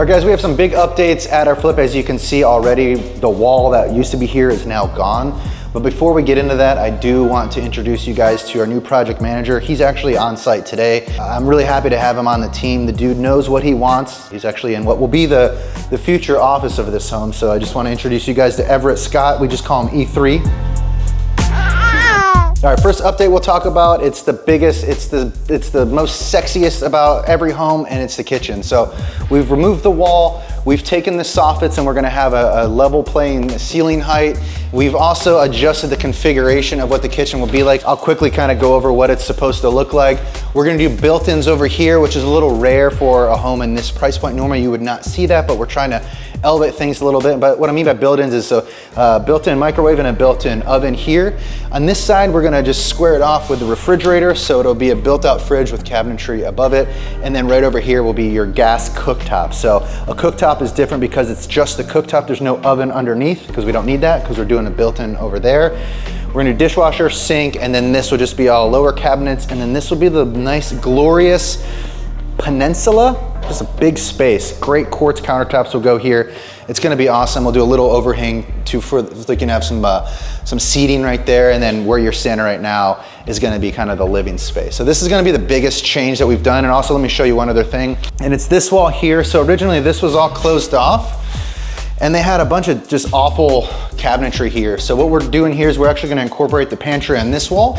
All right guys, we have some big updates at our flip. As you can see already, the wall that used to be here is now gone. But before we get into that, I do want to introduce you guys to our new project manager. He's actually on site today. I'm really happy to have him on the team. The dude knows what he wants. He's actually in what will be the future office of this home. So I just want to introduce you guys to Everett Scott. We just call him E3. All right, first update we'll talk about, it's the biggest, it's the most sexiest about every home, and it's the kitchen. So we've removed the wall, we've taken the soffits, and we're gonna have a level playing ceiling height. We've also adjusted the configuration of what the kitchen will be like. I'll quickly kind of go over what it's supposed to look like. We're gonna do built-ins over here, which is a little rare for a home in this price point. Normally you would not see that, but we're trying to elevate things a little bit. But what I mean by built-ins is built-in microwave and a built-in oven here. On this side, we're gonna just square it off with the refrigerator, so it'll be a built-out fridge with cabinetry above it. And then right over here will be your gas cooktop. So a cooktop is different because it's just the cooktop. There's no oven underneath because we don't need that because we're doing a built-in over there. We're gonna do dishwasher, sink, and then this will just be all lower cabinets. And then this will be the nice, glorious peninsula. Just a big space. Great quartz countertops will go here. It's gonna be awesome. We'll do a little overhang too, so you can have some seating right there, and then where you're standing right now is gonna be kind of the living space. So this is gonna be the biggest change that we've done. And also let me show you one other thing. And it's this wall here. So originally this was all closed off, and they had a bunch of just awful cabinetry here. So what we're doing here is we're actually gonna incorporate the pantry on this wall,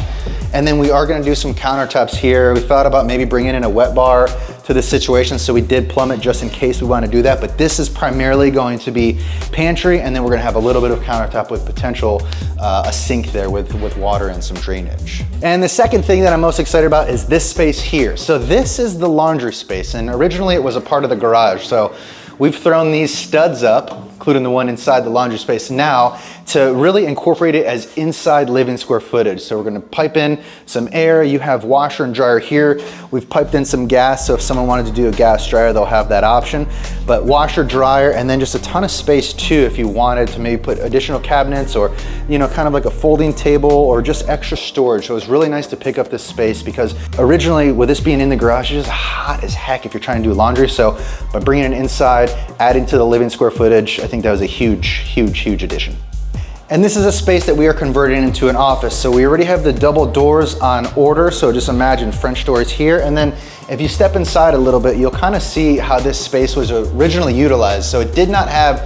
and then we are gonna do some countertops here. We thought about maybe bringing in a wet bar to this situation, so we did plumb it just in case we wanna do that, but this is primarily going to be pantry, and then we're gonna have a little bit of countertop with potential a sink there with water and some drainage. And the second thing that I'm most excited about is this space here. So this is the laundry space, and originally it was a part of the garage. So we've thrown these studs up, including the one inside the laundry space now, to really incorporate it as inside living square footage. So we're gonna pipe in some air. You have washer and dryer here. We've piped in some gas, so if someone wanted to do a gas dryer, they'll have that option. But washer, dryer, and then just a ton of space too if you wanted to maybe put additional cabinets or, you know, kind of like a folding table or just extra storage. So it's really nice to pick up this space because originally with this being in the garage, it's just hot as heck if you're trying to do laundry. So by bringing it inside, adding to the living square footage, I think that was a huge, huge, huge addition. And this is a space that we are converting into an office. So we already have the double doors on order. So just imagine French doors here. And then if you step inside a little bit, you'll kind of see how this space was originally utilized. So it did not have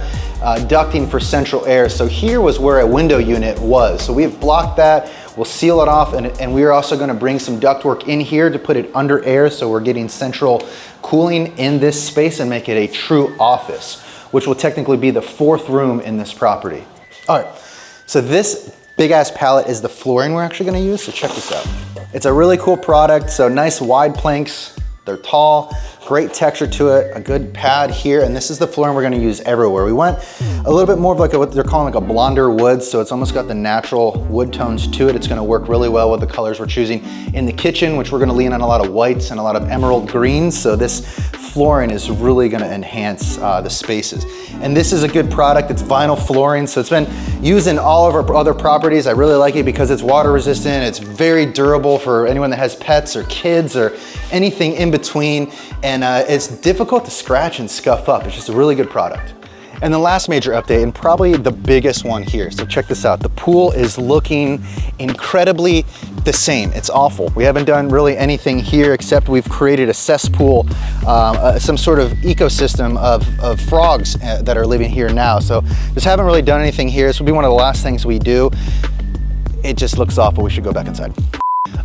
ducting for central air. So here was where a window unit was. So we have blocked that. We'll seal it off, and we are also gonna bring some ductwork in here to put it under air. So we're getting central cooling in this space and make it a true office, which will technically be the fourth room in this property. All right. So this big ass pallet is the flooring we're actually gonna use, so check this out. It's a really cool product, so nice wide planks, they're tall, great texture to it, a good pad here, and this is the flooring we're gonna use everywhere. We went a little bit more of like what they're calling like a blonder wood, so it's almost got the natural wood tones to it. It's gonna work really well with the colors we're choosing in the kitchen, which we're gonna lean on a lot of whites and a lot of emerald greens, so this flooring is really gonna enhance the spaces. And this is a good product. It's vinyl flooring, so it's been used in all of our other properties. I really like it because it's water resistant. It's very durable for anyone that has pets or kids or anything in between. And it's difficult to scratch and scuff up. It's just a really good product. And the last major update, and probably the biggest one here, so check this out. The pool is looking incredibly the same. It's awful. We haven't done really anything here except we've created a cesspool, some sort of ecosystem of frogs that are living here now. So just haven't really done anything here. This will be one of the last things we do. It just looks awful. We should go back inside.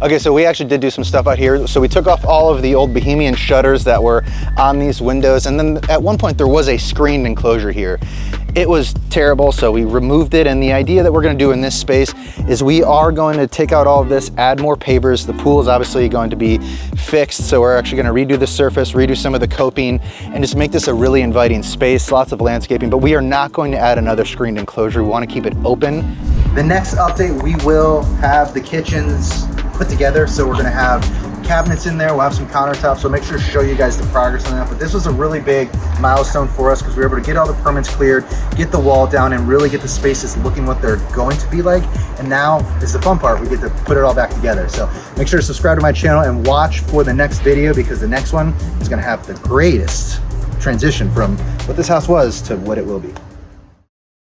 Okay, so we actually did do some stuff out here. So we took off all of the old Bohemian shutters that were on these windows. And then at one point there was a screened enclosure here. It was terrible, so we removed it. And the idea that we're gonna do in this space is we are going to take out all of this, add more pavers. The pool is obviously going to be fixed. So we're actually gonna redo the surface, redo some of the coping, and just make this a really inviting space, lots of landscaping, but we are not going to add another screened enclosure. We wanna keep it open. The next update, we will have the kitchens put together. So we're gonna have cabinets in there, we'll have some countertops, so make sure to show you guys the progress on that. But this was a really big milestone for us because we were able to get all the permits cleared, get the wall down, and really get the spaces looking what they're going to be like. And now is the fun part, we get to put it all back together. So make sure to subscribe to my channel and watch for the next video because the next one is gonna have the greatest transition from what this house was to what it will be.